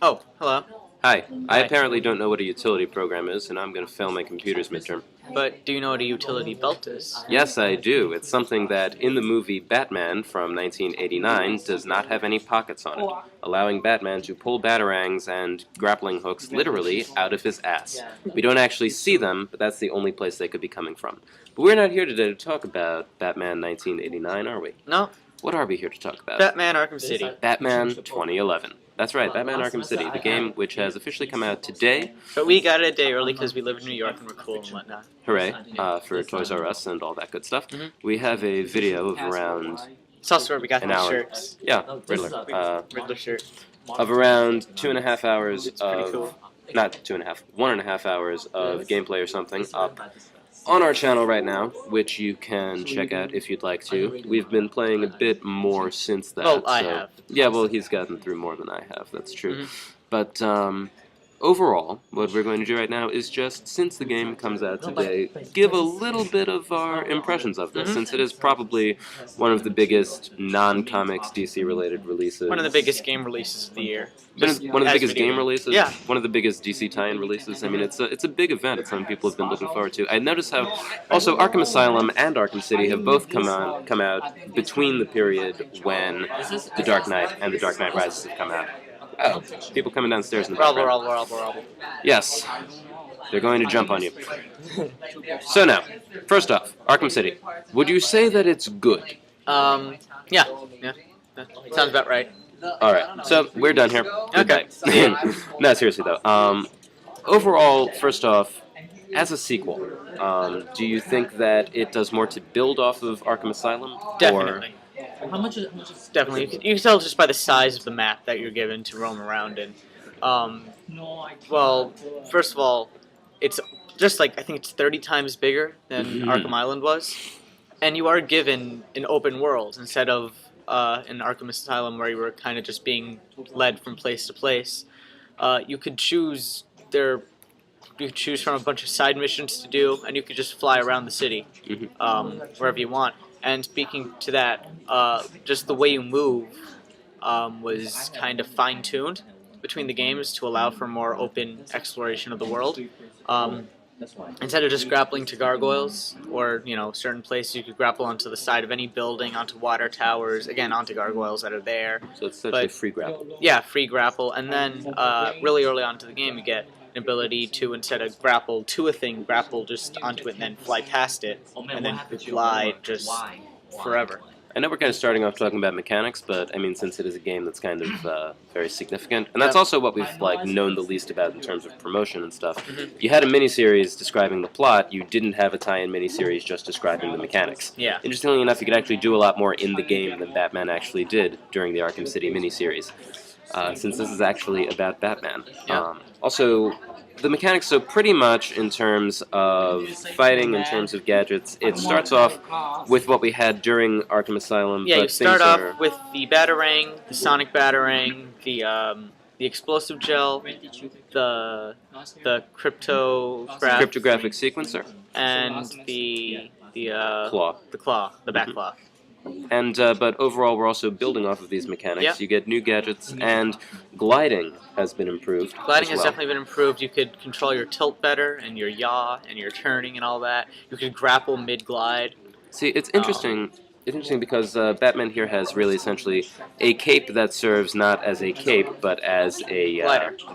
Oh, hello. Hi, I Hi. apparently don't know what a utility program is, and I'm going to fail my computer's midterm. But do you know what a utility belt is? Yes, I do. It's something that in the movie Batman from 1989 does not have any pockets on it, allowing Batman to pull batarangs and grappling hooks literally out of his ass. We don't actually see them, but that's the only place they could be coming from. But we're not here today to talk about Batman 1989, are we? No. What are we here to talk about? Batman Arkham City. Batman 2011. That's right, Batman Arkham City, the game which has officially come out today. But we got it a day early because we live in New York and we're cool and whatnot. Hooray, for Toys R Us and all that good stuff. We have a video of around It's also where we got an these hour. shirts. Yeah, Riddler. Riddler shirt. Of around 2.5 hours It's pretty of, cool. not 2.5, 1.5 hours of gameplay or something up on our channel right now, which you can check out if you'd like to. We've been playing a bit more since that. Well, I have. Yeah, well, he's gotten through more than I have, that's true. But overall, what we're going to do right now is just, since the game comes out today, give a little bit of our impressions of this, since it is probably one of the biggest non-comics DC-related releases. One of the biggest game releases of the year. One of the biggest game releases. Yeah. One of the biggest DC tie-in releases. I mean, it's a big event. It's something people have been looking forward to. I noticed how also Arkham Asylum and Arkham City have both come out between the period when The Dark Knight and The Dark Knight Rises have come out. Oh, people coming downstairs in the background. Yes. Yes, they're going to jump on you. So now, first off, Arkham City. Would you say that it's good? Yeah. Sounds about right. All right, so we're done here. Okay. No, seriously though. Overall, first off, as a sequel, do you think that it does more to build off of Arkham Asylum? Definitely. Definitely. You can tell just by the size of the map that you're given to roam around in. Well, first of all, it's just like, I think it's 30 times bigger than Arkham Island was. And you are given an open world instead of in Arkham Asylum where you were kind of just being led from place to place. You could choose from a bunch of side missions to do, and you could just fly around the city wherever you want. And speaking to that, just the way you move was kind of fine-tuned between the games to allow for more open exploration of the world. Instead of just grappling to gargoyles or, certain places, you could grapple onto the side of any building, onto water towers, again, onto gargoyles that are there. So it's essentially free grapple. Yeah, free grapple. And then really early on to the game, you get an ability to, instead of grapple to a thing, grapple just onto it and then fly past it, and then glide just forever. I know we're kind of starting off talking about mechanics, but I mean, since it is a game that's kind of very significant, and that's also what we've known the least about in terms of promotion and stuff. You had a miniseries describing the plot. You didn't have a tie-in miniseries just describing the mechanics. Yeah. Interestingly enough, you could actually do a lot more in the game than Batman actually did during the Arkham City miniseries, since this is actually about Batman. Yeah. Also, the mechanics, so pretty much in terms of fighting, in terms of gadgets, it starts off with what we had during Arkham Asylum. Yeah, but you start things off with the Batarang, the Sonic Batarang, the explosive gel, the cryptographic sequencer, and the claw. The back claw. And but overall, we're also building off of these mechanics. Yeah. You get new gadgets, and gliding has been improved. Gliding as has well. definitely been improved. You could control your tilt better, and your yaw, and your turning, and all that. You could grapple mid-glide. See, it's interesting. It's interesting because Batman here has really essentially a cape that serves not as a cape, but as a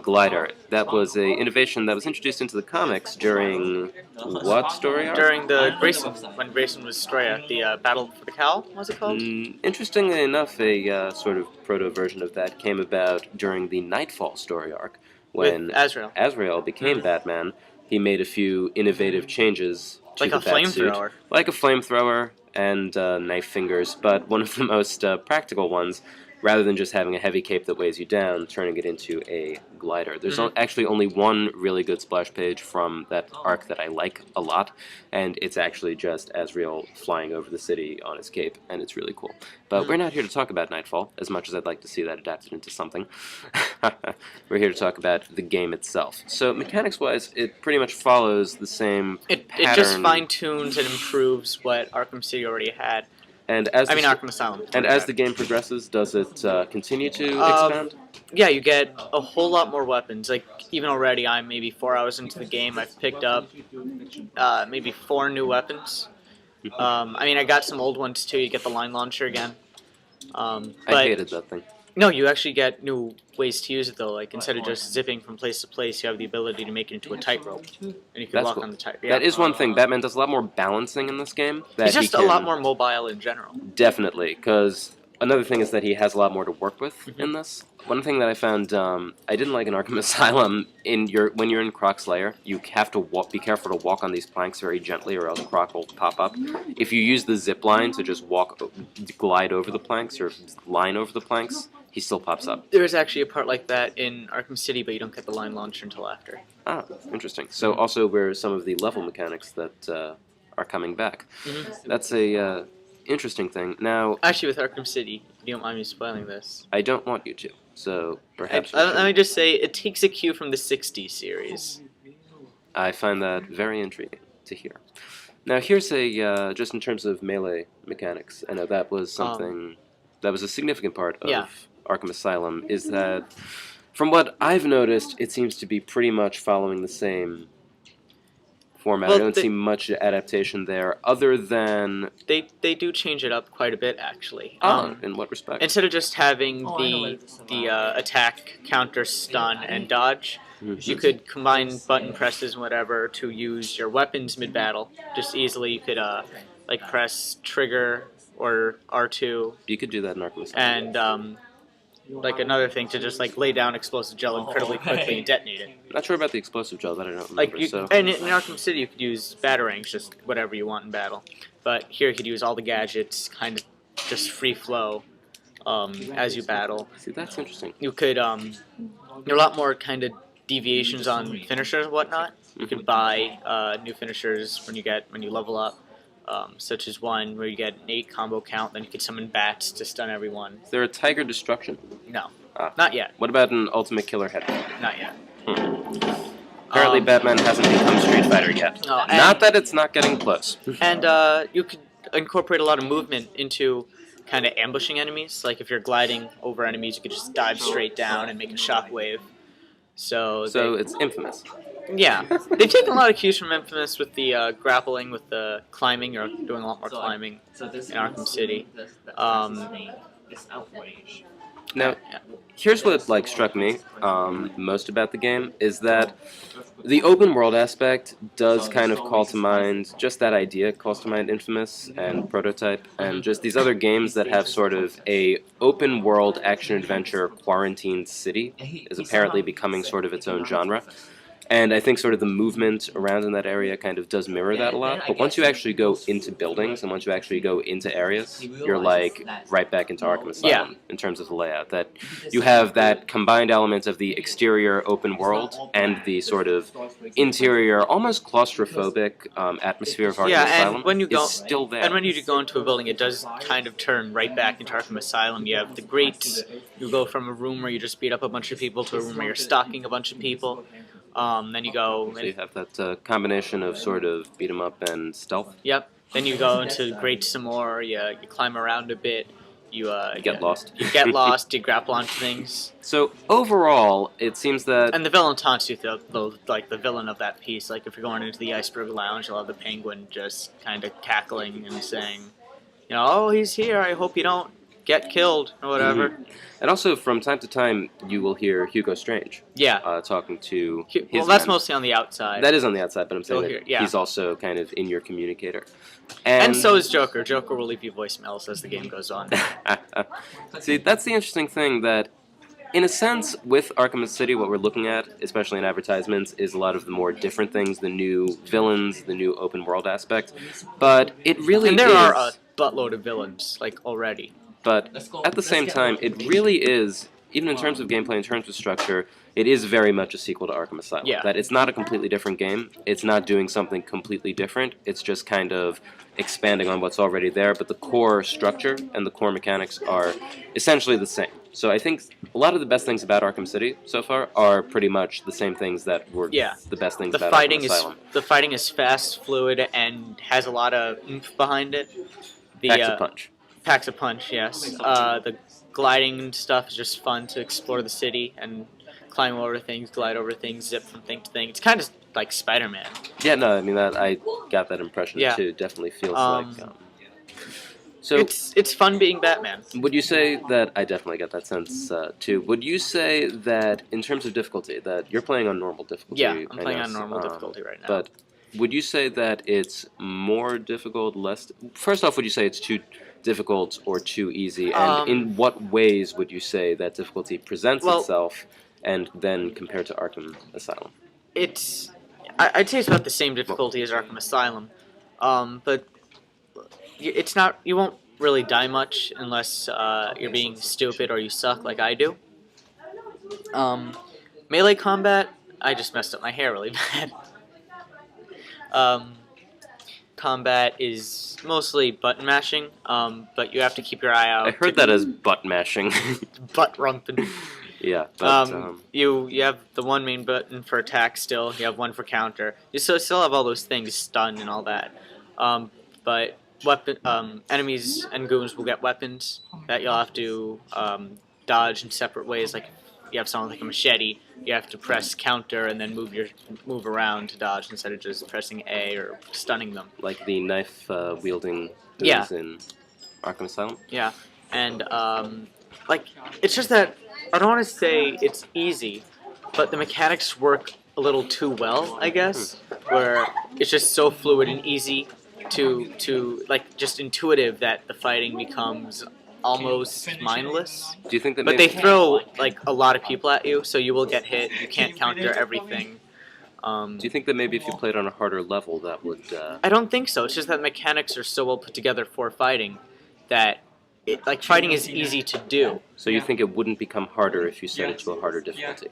glider. That was an innovation that was introduced into the comics during what story arc? During the Grayson, when Grayson was Stroya, the Battle for the Cowl, what was it called? Interestingly enough, a sort of proto-version of that came about during the Nightfall story arc, when With Azrael. Azrael became Batman. He made a few innovative changes to Like the a Bat suit. flamethrower. Like a flamethrower and knife fingers, but one of the most practical ones, rather than just having a heavy cape that weighs you down, turning it into a glider. There's actually only one really good splash page from that arc that I like a lot, and it's actually just Azrael flying over the city on his cape, and it's really cool. But we're not here to talk about Nightfall, as much as I'd like to see that adapted into something. We're here to talk about the game itself. So mechanics-wise, it pretty much follows the same pattern. It just fine-tunes and improves what Arkham City already had. And as I mean Arkham Asylum. and as the game progresses, does it continue to Um, expand? Yeah, you get a whole lot more weapons. Like even already, I'm maybe 4 hours into the game. I've picked up maybe 4 new weapons. I mean, I got some old ones too. You get the line launcher again. I But hated that thing. no, you actually get new ways to use it though. Like instead of just zipping from place to place, you have the ability to make it into a tightrope, and you can That's walk cool. on the tight. Yeah. That is one thing. Batman does a lot more balancing in this game. That He's he just a can- lot more mobile in general. Definitely, because another thing is that he has a lot more to work with Mhm. in this. One thing that I found I didn't like in Arkham Asylum, when you're in Croc's lair, you have to be careful to walk on these planks very gently, or else Croc will pop up. If you use the zip line to just glide over the planks, or line over the planks, he still pops up. There is actually a part like that in Arkham City, but you don't get the line launcher until after. Ah, interesting. So also where some of the level mechanics that are coming back. Mhm. That's a interesting thing. Now, Actually, with Arkham City, if you don't mind me spoiling this. I don't want you to, so perhaps we Let me should. just say, it takes a cue from the '60s series. I find that very intriguing to hear. Now, here's a just in terms of melee mechanics. I know that was something that was a significant part of Yeah. Arkham Asylum. Is that, from what I've noticed, it seems to be pretty much following the same format. Well, I don't see much adaptation there, other than They do change it up quite a bit, actually. in what respect? Instead of just having the attack, counter, stun, and dodge, Mhm. you could combine button presses and whatever to use your weapons mid-battle. Just easily, you could like press trigger or R2, You could do that in Arkham Asylum. and like another thing to just like lay down explosive gel incredibly quickly and detonate it. Not sure about the explosive gel, that I don't remember. Like you, so and in Arkham City, you could use batarangs, just whatever you want in battle. But here, you could use all the gadgets, kind of just free flow as you battle. see, that's interesting. You could there are a lot more kind of deviations on finishers and whatnot. You could buy new finishers when you level up, such as one where you get an 8 combo count. Then you could summon bats to stun everyone. Is there a Tiger Destruction? No, Ah. not yet, What about an Ultimate Killer Head? not yet. Apparently, Batman hasn't become Street Fighter yet. No, and- Not that it's not getting close. And you could incorporate a lot of movement into kind of ambushing enemies. Like if you're gliding over enemies, you could just dive straight down and make a shockwave. So It's infamous. yeah, they've taken a lot of cues from Infamous with the grappling, with the climbing. You're doing a lot more climbing in Arkham City. Now, Yeah. here's what struck me most about the game is that the open world aspect does kind of call to mind just that idea, calls to mind Infamous and Prototype, and just these other games that have sort of a open world action adventure quarantined city is apparently becoming sort of its own genre. And I think sort of the movement around in that area kind of does mirror that a lot. But once you actually go into buildings and once you actually go into areas, you're like right back into Arkham Asylum in terms of the layout. That you have that combined element of the exterior open world and the sort of interior, almost claustrophobic atmosphere of Arkham Yeah, Asylum and when you go is still there. and when you go into a building, it does kind of turn right back into Arkham Asylum. You have the grates. You go from a room where you just beat up a bunch of people to a room where you're stalking a bunch of people. Then you go. So you have that combination of sort of beat 'em up and stealth. Yep. Then you go into grates some more. You climb around a bit. You Get lost. You get lost. You grapple onto things. So overall, it seems that And the villain taunts you, the villain of that piece. Like if you're going into the Iceberg Lounge, you'll have the Penguin just kind of cackling and saying, "Oh, he's here. I hope you don't get killed or whatever." And also, from time to time, you will hear Hugo Strange Yeah. talking to Well, his that's men. mostly on the outside. That is on the outside, but I'm saying You'll that hear- yeah. he's also kind of in your communicator. and so is Joker. Joker will leave you voicemails as the game goes on. See, that's the interesting thing that, in a sense, with Arkham City, what we're looking at, especially in advertisements, is a lot of the more different things, the new villains, the new open world aspect. But it really And there is... are a buttload of villains, like already. But at the same time, it really is, even in terms of gameplay, in terms of structure, it is very much a sequel to Arkham Asylum. Yeah. That it's not a completely different game. It's not doing something completely different. It's just kind of expanding on what's already there, but the core structure and the core mechanics are essentially the same. So I think a lot of the best things about Arkham City so far are pretty much the same things that were Yeah. the best things The about fighting Arkham is Asylum. the fighting is fast, fluid, and has a lot of oomph behind it. Packs a punch. packs a punch. Yes. The gliding and stuff is just fun to explore the city and climb over things, glide over things, zip from thing to thing. It's kind of like Spider-Man. Yeah, no, I mean that I got that impression Yeah. too. Definitely feels Um, like. So it's fun being Batman. would you say that I definitely get that sense too? Would you say that in terms of difficulty, that you're playing on normal difficulty? Yeah, I'm I playing know, on normal difficulty right now. But would you say that it's more difficult, less? First off, would you say it's too difficult or too easy? And in what ways would you say that difficulty presents itself? And then compared to Arkham Asylum, I'd say it's about the same difficulty as Arkham Asylum, but it's not. You won't really die much unless you're being stupid or you suck like I do. Melee combat, I just messed up my hair really bad. Combat is mostly button mashing, but you have to keep your eye out. I heard that as butt mashing. Butt rumping. Yeah, but you have the one main button for attack still. You have one for counter. You still have all those things, stun and all that. But enemies and goons will get weapons that you'll have to dodge in separate ways. Like you have something like a machete, you have to press counter and then move around to dodge instead of just pressing A or stunning them. Like the knife wielding Yeah. goons in Arkham Asylum. Yeah, and like it's just that I don't want to say it's easy, but the mechanics work a little too well, I guess, where it's just so fluid and easy to like just intuitive that the fighting becomes almost mindless. Do you think that? But maybe, they throw like a lot of people at you, so you will get hit. You can't counter everything. Do you think that maybe if you played on a harder level, that would? I don't think so. It's just that the mechanics are so well put together for fighting that fighting is easy to do. So you think it wouldn't become harder if you set it to a harder difficulty?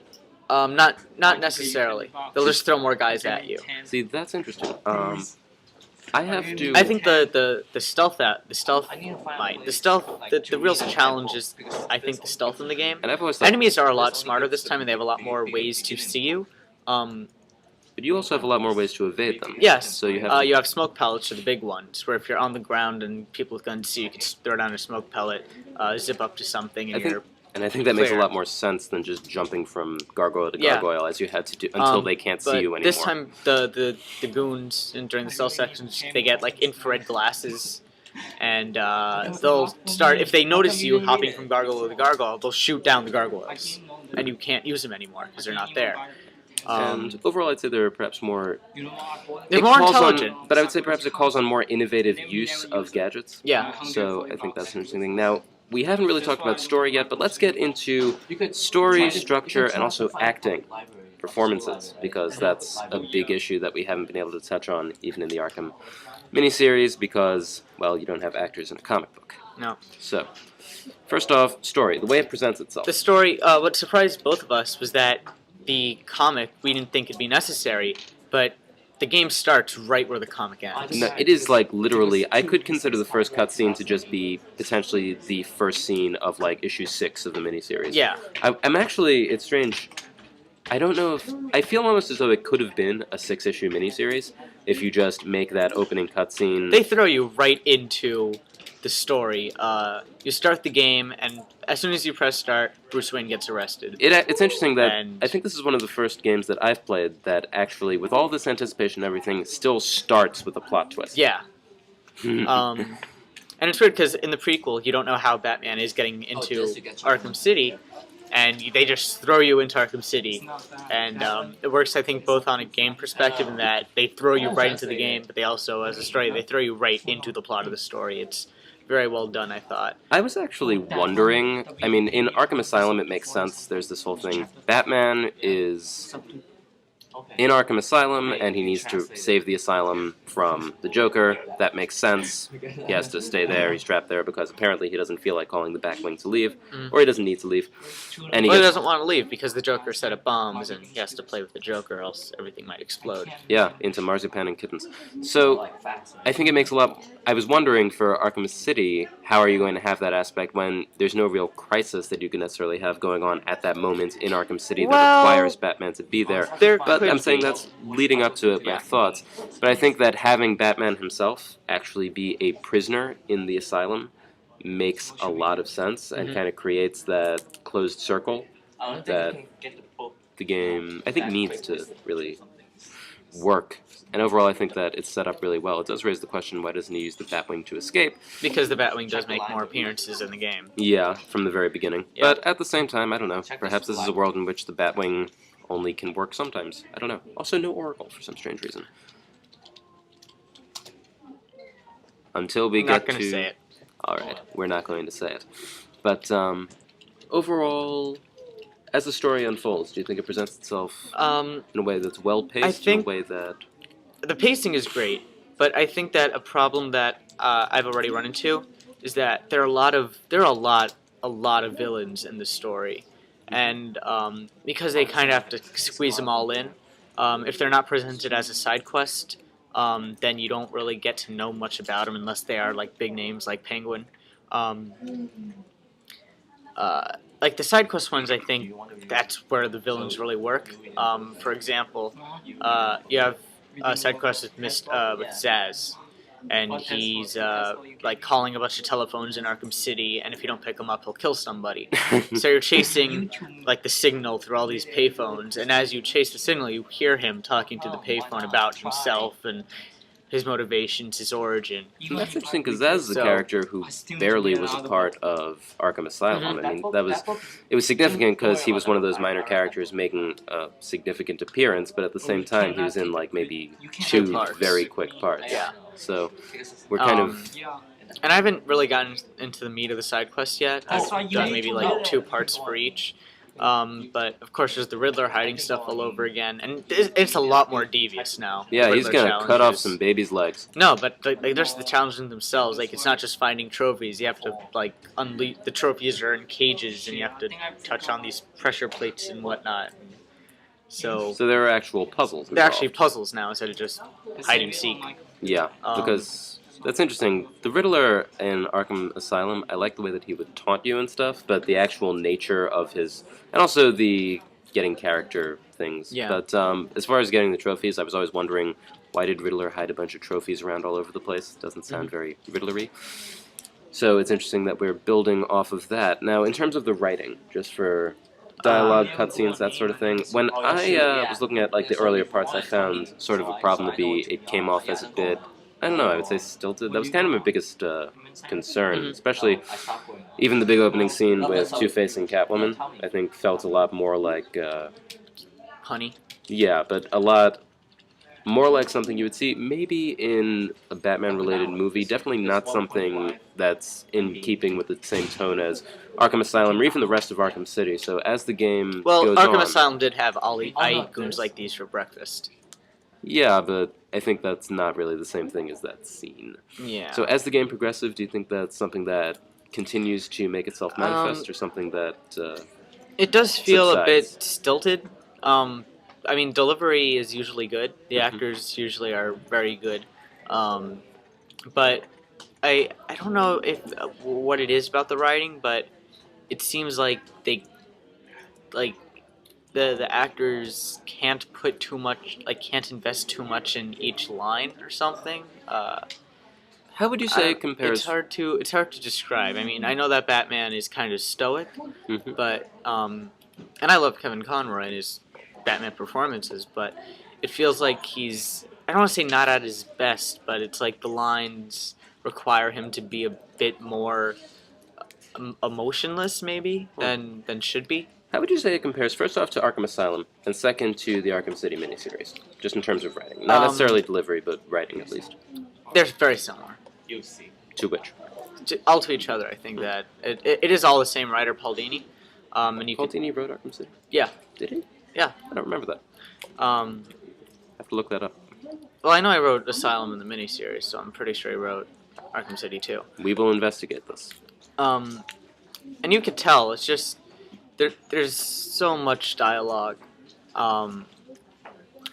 Not necessarily. They'll just throw more guys at you. See, that's interesting. I have to. I think the real challenge is I think the stealth in the game. And I've always thought, Enemies are a lot smarter this time, and they have a lot more ways to see you. but you also have a lot more ways to evade them. Yes. So you have. You have smoke pellets, are the big ones, where if you're on the ground and people with guns see you, can throw down a smoke pellet, zip up to something, and I think that makes a clear. lot more sense than just jumping from gargoyle to Yeah. gargoyle as you had to do until they can't see but you anymore. This time, the goons during the cell sections, they get like infrared glasses, and they'll start if they notice you hopping from gargoyle to gargoyle, they'll shoot down the gargoyles, and you can't use them anymore because they're not there. And overall, I'd say they're perhaps more. They're more intelligent. But I would say perhaps it calls on more innovative use of gadgets. Yeah. So I think that's an interesting thing. Now, we haven't really talked about story yet, but let's get into story, structure, and also acting, performances, because that's a big issue that we haven't been able to touch on even in the Arkham miniseries because, well, you don't have actors in a comic book. No. So, first off, story, the way it presents itself. The story, what surprised both of us was that the comic, we didn't think it'd be necessary, but the game starts right where the comic ends. No, it is like literally, I could consider the first cutscene to just be potentially the first scene of like issue 6 of the miniseries. Yeah. I'm actually, it's strange, I don't know if, I feel almost as though it could have been a 6-issue miniseries if you just make that opening cutscene. They throw you right into the story. You start the game, and as soon as you press start, Bruce Wayne gets arrested. It's interesting that And- I think this is one of the first games that I've played that actually, with all this anticipation and everything, still starts with a plot twist. Yeah. And it's weird because in the prequel, you don't know how Batman is getting into Arkham City, and they just throw you into Arkham City. And it works, I think, both on a game perspective in that they throw you right into the game, but they also, as a story, they throw you right into the plot of the story. It's very well done, I thought. I was actually wondering, I mean, in Arkham Asylum it makes sense, there's this whole thing, Batman is in Arkham Asylum, and he needs to save the asylum from the Joker. That makes sense. He has to stay there, he's trapped there, because apparently he doesn't feel like calling the Batwing to leave, or he doesn't need to leave. And Well, he doesn't want to leave because the Joker set up bombs, and he has to play with the Joker, or else everything might explode. Yeah, into marzipan and kittens. So, I think it makes a lot... I was wondering for Arkham City, how are you going to have that aspect when there's no real crisis that you can necessarily have going on at that moment in Arkham City that Well, requires Batman to be there? But I'm saying that's leading up to my thoughts. But I think that having Batman himself actually be a prisoner in the asylum makes a lot of sense and Mhm. kind of creates that closed circle that the game, I think, needs to really work. And overall, I think that it's set up really well. It does raise the question, why doesn't he use the Batwing to escape? Because the Batwing does make more appearances in the game. Yeah, from the very beginning. Yeah. But at the same time, I don't know. Perhaps this is a world in which the Batwing only can work sometimes. I don't know. Also, no Oracle for some strange reason. Until we I'm get not going to... to say it. Alright, we're not going to say it. But overall, as the story unfolds, do you think it presents itself in a way that's well-paced, I think- in a way that... The pacing is great, but I think that a problem that I've already run into is that there are a lot of villains in the story, and because they kind of have to squeeze them all in, if they're not presented as a side quest, then you don't really get to know much about them unless they are like big names like Penguin. Like the side quest ones, I think that's where the villains really work. For example, you have a side quest with Zaz, and he's like calling a bunch of telephones in Arkham City, and if you don't pick him up, he'll kill somebody. So you're chasing like the signal through all these payphones, and as you chase the signal, you hear him talking to the payphone about himself and his motivations, his origin. That's interesting, because Zaz is a So- character who barely was a part of Arkham Asylum. I mean, it was significant because he was one of those minor characters making a significant appearance, but at the same time, he was in like maybe two parts. very quick parts. Yeah. So we're kind of... And I haven't really gotten into the meat of the side quests yet. I've done maybe like 2 parts for each. But of course, there's the Riddler hiding stuff all over again, and it's a lot more devious now. Yeah, he's Riddler gonna cut off challenges. some baby's legs. No, but like, there's the challenges themselves. Like it's not just finding trophies. You have to like unleash the trophies are in cages, and you have to touch on these pressure plates and whatnot. So So there are actual puzzles they're actually involved. puzzles now instead of just hide and seek. Yeah, because that's interesting. The Riddler in Arkham Asylum, I like the way that he would taunt you and stuff, but the actual nature of his... And also the getting character things. Yeah. But as far as getting the trophies, I was always wondering, why did Riddler hide a bunch of trophies around all over the place? Doesn't sound very Riddlery. So it's interesting that we're building off of that. Now, in terms of the writing, just for dialogue, cutscenes, that sort of thing, when I was looking at like the earlier parts, I found sort of a problem to be it came off as a bit... I don't know, I would say stilted. That was kind of my biggest concern, especially even the big opening scene with Two-Face and Catwoman, I think felt a lot more like, Honey. yeah, but a lot more like something you would see maybe in a Batman-related movie, definitely not something that's in keeping with the same tone as Arkham Asylum or even the rest of Arkham City. So as the game Well, goes Arkham on... Asylum did have I eat goons like these for breakfast. Yeah, but I think that's not really the same thing as that scene. Yeah. So as the game progresses, do you think that's something that continues to make itself manifest, or something that... It does feel a bit subsides? stilted. I mean, delivery is usually good. The actors usually are very good. But I don't know if what it is about the writing, but it seems like they like the actors can't put too much, like can't invest too much in each line or something. How would you say it compares... It's hard to describe. I mean, I know that Batman is kind of stoic, Mhm. but and I love Kevin Conroy and his Batman performances, but it feels like he's, I don't want to say not at his best, but it's like the lines require him to be a bit more emotionless maybe than should be. How would you say it compares, first off, to Arkham Asylum, and second to the Arkham City miniseries, just in terms of writing? Not necessarily delivery, but writing at least. They're very similar. To which? All to each other. I think that it is all the same writer, Paul Dini. And you could, Dini wrote Arkham City? yeah, Did he? yeah. I don't remember that. I have to look that up. Well, I know I wrote Asylum in the miniseries, so I'm pretty sure he wrote Arkham City too. We will investigate this. And you could tell it's just there's so much dialogue,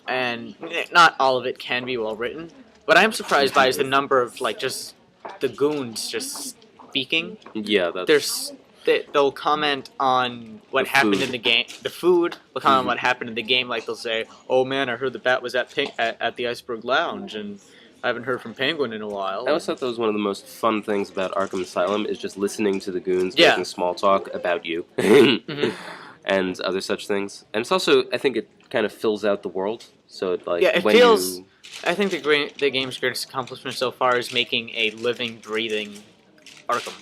and not all of it can be well written. What I'm surprised by is the number of like just the goons just speaking. Yeah, They'll comment on what The happened food. in the game. The food. They'll comment on what happened in the game. Like they'll say, "Oh man, I heard the bat was at the Iceberg Lounge," and I haven't heard from Penguin in a while. I always thought that was one of the most fun things about Arkham Asylum is just listening to the goons Yeah. making small talk about you Mhm. and other such things. And it's also, I think it kind of fills out the world. So it, like Yeah, it when feels. you I think the game's greatest accomplishment so far is making a living, breathing Arkham.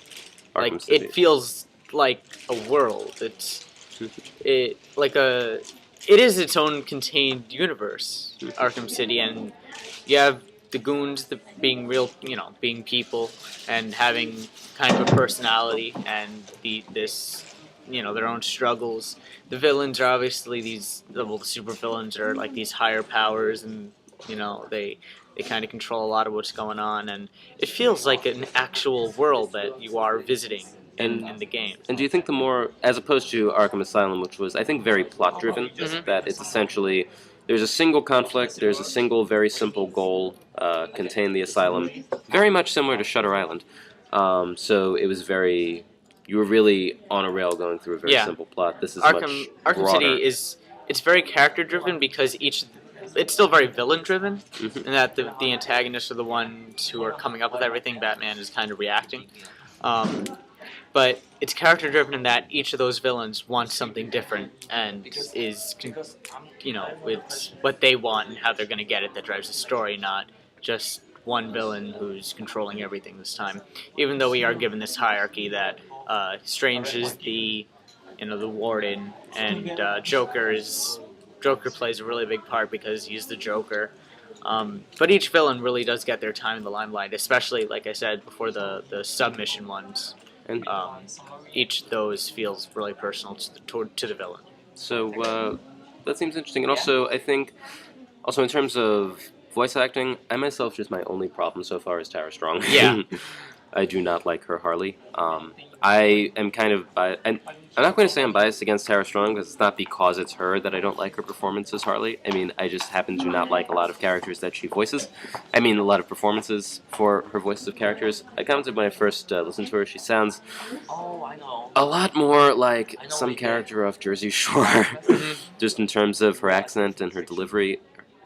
Arkham Like City. it feels like a world. It like a. It is its own contained universe, Arkham City, and you have the goons being real, being people and having kind of a personality and their own struggles. The villains are obviously the super villains are like these higher powers, and they kind of control a lot of what's going on, and it feels like an actual world that you are visiting in the game. And do you think the more, as opposed to Arkham Asylum, which was, I think, very plot driven, Mhm. that it's essentially there's a single conflict, there's a single very simple goal, contain the asylum, very much similar to Shutter Island. So it was very, you were really on a rail going through a very Yeah. simple plot. This is Arkham much broader. City it's very character driven because it's still very villain driven, Mhm. and that the antagonists are the ones who are coming up with everything. Batman is kind of reacting, but it's character driven in that each of those villains wants something different and it's what they want and how they're going to get it that drives the story, not just one villain who's controlling everything this time. Even though we are given this hierarchy that Strange is the warden, and Joker plays a really big part because he's the Joker. But each villain really does get their time in the limelight, especially, like I said before, the submission ones. And Each of those feels really personal to the villain. so that seems interesting. And also, I think, also in terms of voice acting, I myself, just my only problem so far is Tara Strong. Yeah. I do not like her Harley. I am kind of and I'm not going to say I'm biased against Tara Strong because it's not because it's her that I don't like her performance as Harley. I mean, I just happen to not like a lot of characters that she voices. I mean, a lot of performances for her voices of characters. I commented when I first listened to her, she sounds a lot more like some character off Jersey Shore, just in terms of her accent and her delivery.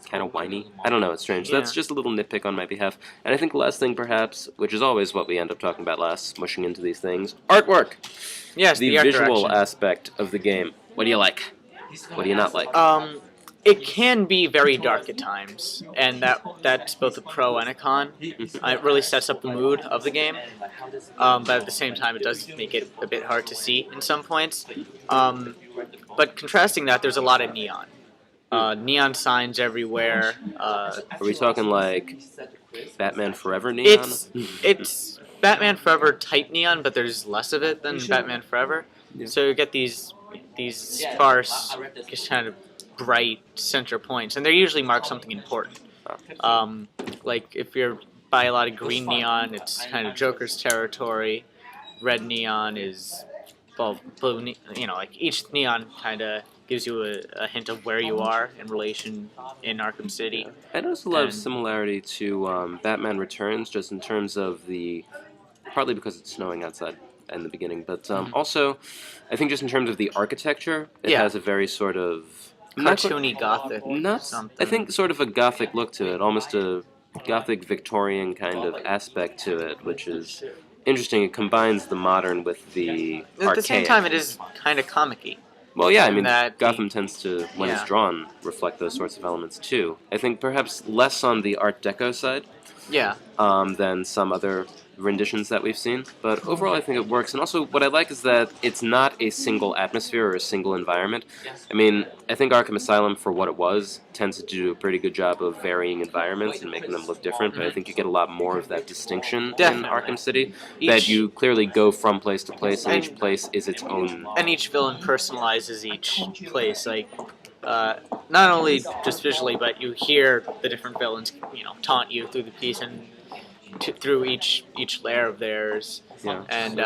Kind of whiny. I don't know, it's strange. Yeah. That's just a little nitpick on my behalf. And I think the last thing, perhaps, which is always what we end up talking about last, smushing into these things, artwork. Yes, The art visual direction. aspect of the game. What do you like? What do you not like? It can be very dark at times, and that's both a pro and a con. It really sets up the mood of the game, but at the same time, it does make it a bit hard to see in some points. But contrasting that, there's a lot of neon. Neon signs everywhere. Are we talking like Batman Forever neon? It's Batman Forever type neon, but there's less of it than Batman Forever. Yeah. So you get these sparse, just kind of bright center points, and they usually mark something important. Like if you're by a lot of green neon, it's kind of Joker's territory. Red neon is blue. Like each neon kind of gives you a hint of where you are in relation in Arkham City. I noticed a lot of similarity to Batman Returns, just in terms of partly because it's snowing outside in the beginning, but also, I think just in terms of the architecture, it has a very sort of cartoony gothic. I think sort of a gothic look to it, almost a gothic Victorian kind of aspect to it, which is interesting. It combines the modern with the archaic. At the same time, it is kind of comic-y. Well, yeah, I mean, that Gotham tends to, when it's drawn, reflect those sorts of elements too. I think perhaps less on the Art Deco side than some other renditions that we've seen, but overall I think it works. And also what I like is that it's not a single atmosphere or a single environment. I mean, I think Arkham Asylum, for what it was, tends to do a pretty good job of varying environments and making them look different, but I think you get a lot more of that distinction in Arkham City, that you clearly go from place to place, and each place is its own. And each villain personalizes each place, like not only just visually, but you hear the different villains, taunt you through the piece and through each layer of theirs, and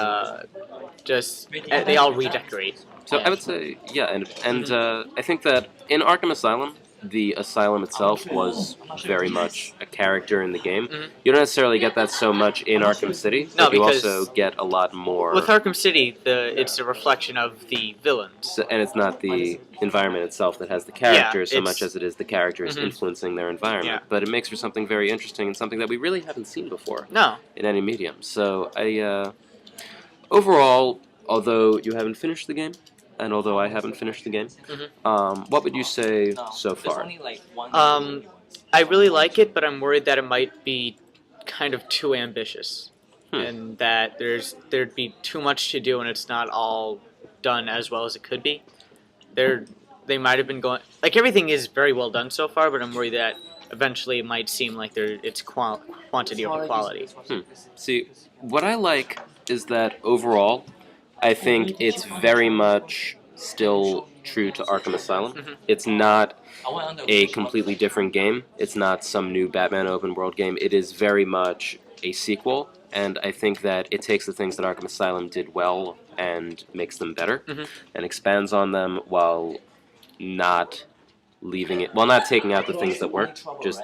they all redecorate. So I would say, and I think that in Arkham Asylum, the asylum itself was very much a character in the game. Mhm. You don't necessarily get that so much in Arkham City, No, but you because also get a lot more. with Arkham City, it's a reflection of the villains. And it's not the environment itself that has the character so it's- much as it is the characters Mhm. influencing their environment. Yeah. But it makes for something very interesting and something that we really haven't seen before No. in any medium. So overall, although you haven't finished the game, and although I haven't finished the game, what would you say so far? I really like it, but I'm worried that it might be kind of too ambitious, and that there'd be too much to do, and it's not all done as well as it could be. They might have been going like everything is very well done so far, but I'm worried that eventually it might seem like it's quantity over quality. See, what I like is that overall, I think it's very much still true to Arkham Asylum. Mhm. It's not a completely different game. It's not some new Batman open world game. It is very much a sequel, and I think that it takes the things that Arkham Asylum did well and makes them better, Mhm. and expands on them while not not taking out the things that worked, just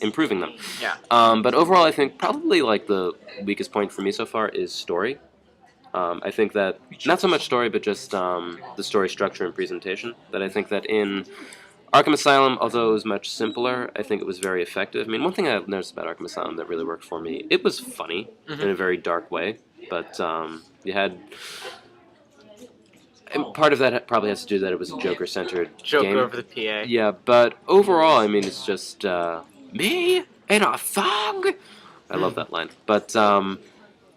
improving them. Yeah. But overall, I think probably like the weakest point for me so far is story. I think that not so much story, but just the story structure and presentation. That I think that in Arkham Asylum, although it was much simpler, I think it was very effective. I mean, one thing I've noticed about Arkham Asylum that really worked for me, it was funny in a very dark way, but you had. And part of that probably has to do that it was a Joker-centered Joker game. over the PA. Yeah, but overall, I mean, it's just me in a thong. I love that line. But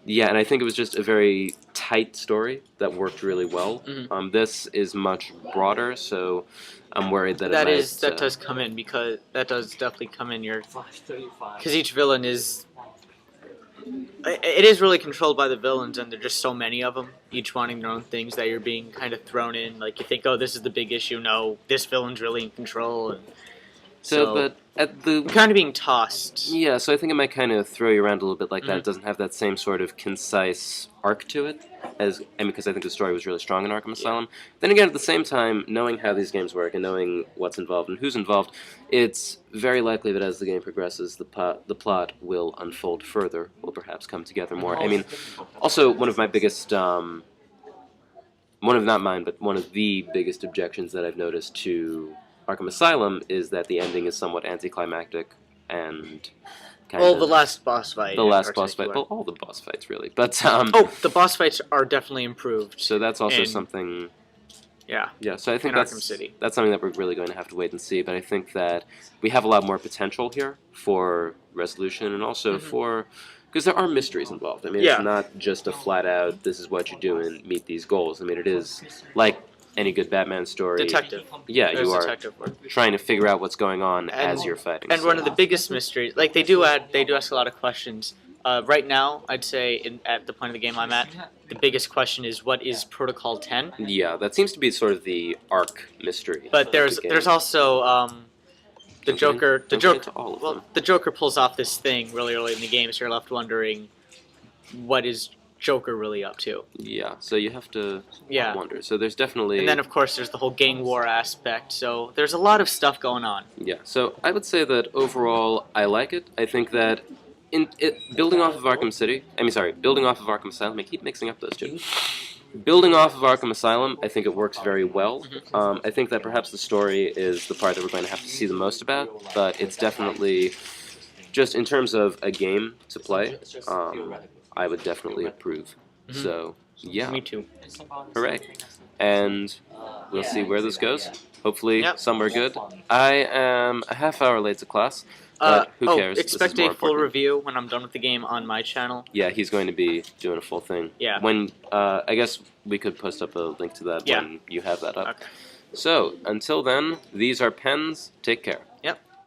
yeah, and I think it was just a very tight story that worked really well. Mhm. This is much broader, so I'm worried that That it does come in because that does definitely come in because each villain is. It is really controlled by the villains, and there are just so many of them, each wanting their own things that you're being kind of thrown in. Like you think, oh, this is the big issue. No, this villain's really in control. And but at the you're kind of being tossed. yeah, so I think it might kind of throw you around a little bit like that. Mhm. It doesn't have that same sort of concise arc to it, because I think the story was really strong in Arkham Asylum. Then again, at the same time, knowing how these games work and knowing what's involved and who's involved, it's very likely that as the game progresses, the plot will unfold further, will perhaps come together more. I mean, also one of my biggest, one of not mine, but one of the biggest objections that I've noticed to Arkham Asylum is that the ending is somewhat anticlimactic and Well, the last boss fight. the in last boss fight. particular. Well, all the boss fights really, but The boss fights are definitely improved. so that's also in- something. Yeah. Yeah, so I think in that's Arkham City. that's something that we're really going to have to wait and see. But I think that we have a lot more potential here for resolution and also Mhm. for because there are mysteries involved. I mean, Yeah. it's not just a flat out this is what you do and meet these goals. I mean, it is like any good Batman story. Detective. Yeah, There's you are detective work. trying to figure out what's going on as And- you're fighting. And so- one of the biggest mysteries, like they do ask a lot of questions. Right now, I'd say at the point of the game I'm at, the biggest question is what is Protocol 10? Yeah, that seems to be sort of the arc mystery. But of there's the game. there's also the Don't get Joker. The don't get Joker. into all of Well, them. the Joker pulls off this thing really early in the game, so you're left wondering, what is Joker really up to? Yeah, so you have to Yeah. wonder. So there's definitely And then of course there's the whole gang war aspect. So there's a lot of stuff going on. yeah. So I would say that overall I like it. I think that building off of Arkham City. Building off of Arkham Asylum. I keep mixing up those two. Building off of Arkham Asylum, I think it works very well. I think that perhaps the story is the part that we're going to have to see the most about, but it's definitely just in terms of a game to play. I would definitely approve. Mhm. So yeah, Me too. hooray! And we'll see where this goes. Hopefully Yep. somewhere good. I am a half hour late to class, but who cares? This is Expect more a full important. review when I'm done with the game on my channel. Yeah, he's going to be doing a full thing. Yeah. When I guess we could post up a link to that Yeah. when you have that up. Okay. So until then, these are pens. Take care.